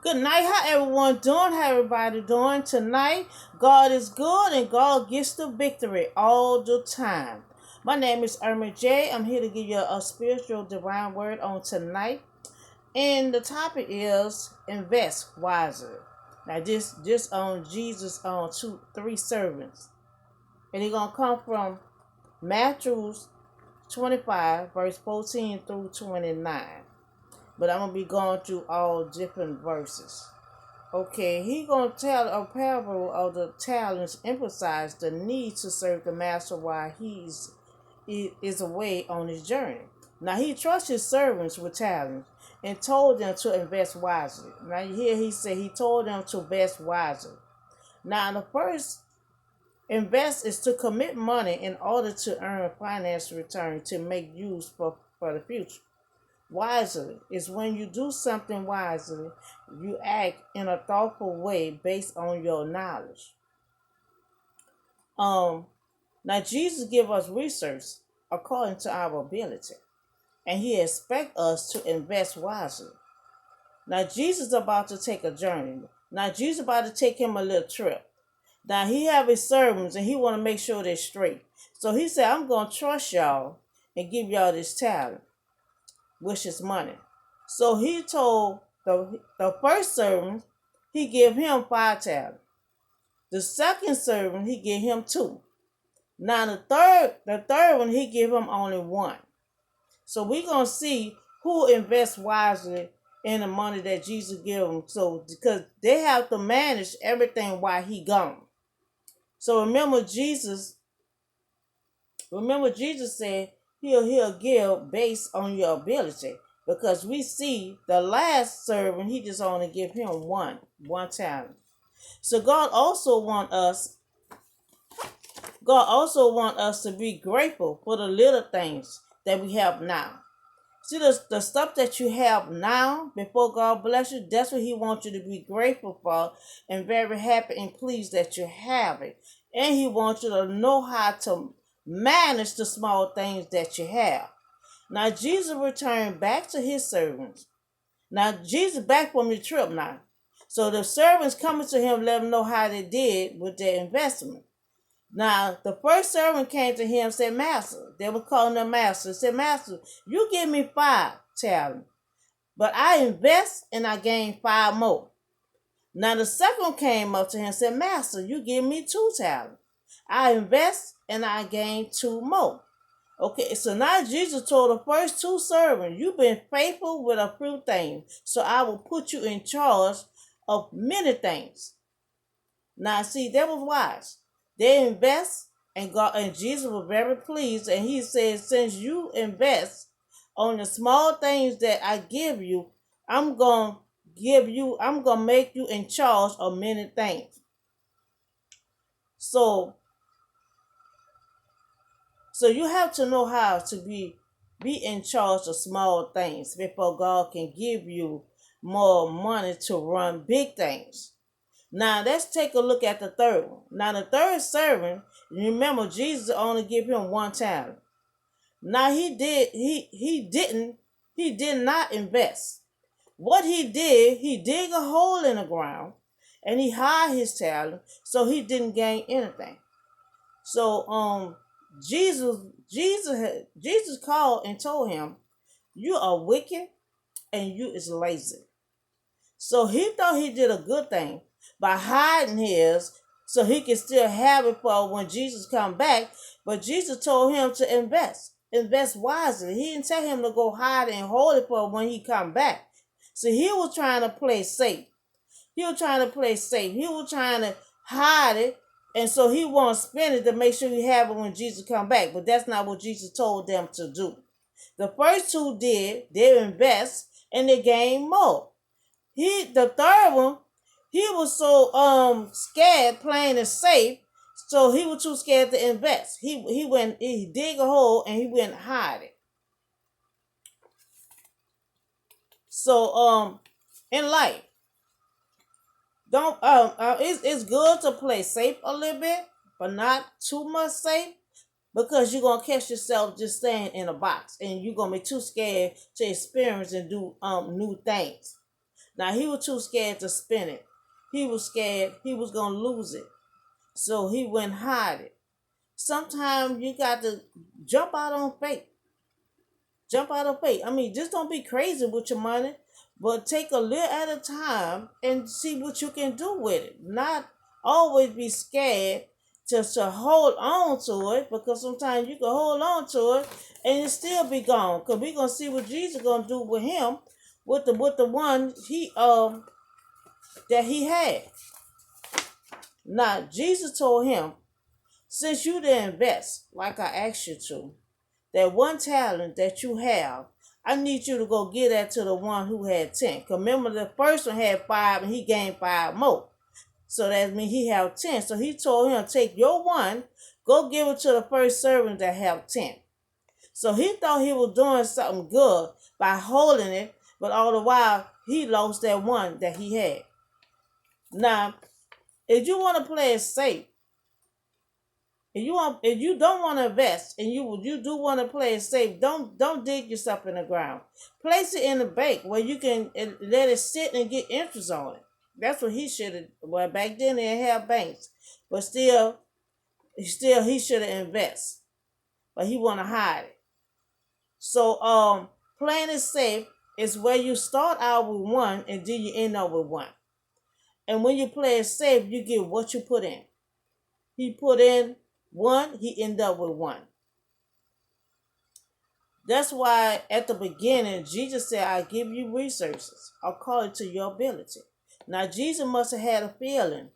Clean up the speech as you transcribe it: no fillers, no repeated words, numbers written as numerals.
Good night. How everyone doing? How everybody doing tonight? God is good and God gets the victory all the time. My name is Irma J. I'm here to give you a spiritual divine word on tonight. And the topic is invest wisely. Now this on Jesus on three servants. And it's gonna come from Matthew 25, verse 14 through 29. But I'm gonna be going through all different verses. Okay, he gonna tell a parable of the talents, emphasize the need to serve the master while he is away on his journey. Now he trusts his servants with talents and told them to invest wisely. Now here he said he told them to invest wisely. Now the first invest is to commit money in order to earn financial return to make use for the future. Wisely is when you do something wisely, you act in a thoughtful way based on your knowledge. Um, Now Jesus give us research according to our ability, and he expect us to invest wisely. Now Jesus is about to take a journey. Now Jesus about to take him a little trip. Now he have his servants and he want to make sure they're straight. So he said, I'm gonna trust y'all and give y'all this talent, which is money. So he told the first servant, he gave him 5 talents. The second servant, he gave him 2. Now the third one, he gave him only 1. So we're gonna see who invests wisely in the money that Jesus gave them. So because they have to manage everything while he gone. So remember Jesus said he'll give based on your ability. Because we see the last servant, he just only give him one talent. So God also want us to be grateful for the little things that we have now. See the stuff that you have now before God bless you, that's what he wants you to be grateful for and very happy and pleased that you have it. And he wants you to know how to manage the small things that you have. Now Jesus returned back to his servants. Now Jesus back from the trip now. So the servants coming to him let him know how they did with their investment. Now the first servant came to him and said, Master, they were calling him Master, said, Master, you give me 5 talents, but I invest and I gain 5 more. Now the second one came up to him and said, Master, you give me 2 talents. I invest and I gain 2 more. Okay, so now Jesus told the first 2 servants, you've been faithful with a few things, so I will put you in charge of many things. Now, see, that was wise. They invest, and God and Jesus was very pleased, and he said, since you invest on the small things that I give you, I'm gonna make you in charge of many things. So you have to know how to be in charge of small things before God can give you more money to run big things. Now let's take a look at the third one. Now the third servant, remember Jesus only gave him 1 talent. Now he did not invest. What he did, he dig a hole in the ground and he hid his talent, so he didn't gain anything. So Jesus called and told him, you are wicked and you is lazy. So he thought he did a good thing by hiding his so he could still have it for when Jesus come back. But Jesus told him to invest. Invest wisely. He didn't tell him to go hide and hold it for when he come back. So he was trying to play safe. He was trying to hide it. And so he won't spend it to make sure he have it when Jesus come back. But that's not what Jesus told them to do. The first 2 did. They invest and they gain more. The third one, he was so scared playing it safe, so he was too scared to invest. He dig a hole and he went and hide it. So in life, don't it's good to play safe a little bit, but not too much safe, because you're gonna catch yourself just staying in a box and you're gonna be too scared to experience and do new things. Now he was too scared to spend it. He was scared he was gonna lose it. So he went hide it. Sometimes you got to jump out on faith. Jump out of faith. I mean, just don't be crazy with your money, but take a little at a time and see what you can do with it. Not always be scared to hold on to it, because sometimes you can hold on to it and it still be gone. Because we're gonna see what Jesus gonna do with him, with the one he that he had. Now Jesus told him, since you didn't invest like I asked you to, that one talent that you have, I need you to go give that to the one who had 10. Because remember, the first one had 5 and he gained 5 more. So that means he have 10. So he told him, take your one, go give it to the first servant that have 10. So he thought he was doing something good by holding it, but all the while he lost that one that he had. Now, if you want to play it safe, if you don't want to invest and you do want to play it safe, don't dig yourself in the ground. Place it in the bank where you can let it sit and get interest on it. That's what he should have. Well, back then they didn't have banks, but still he should have invest. But he want to hide it. So playing it safe is where you start out with one and then you end up with one. And when you play it safe, you get what you put in. He put in 1, he ended up with 1. That's why at the beginning, Jesus said, I give you resources according to your ability. Now, Jesus must have had a feeling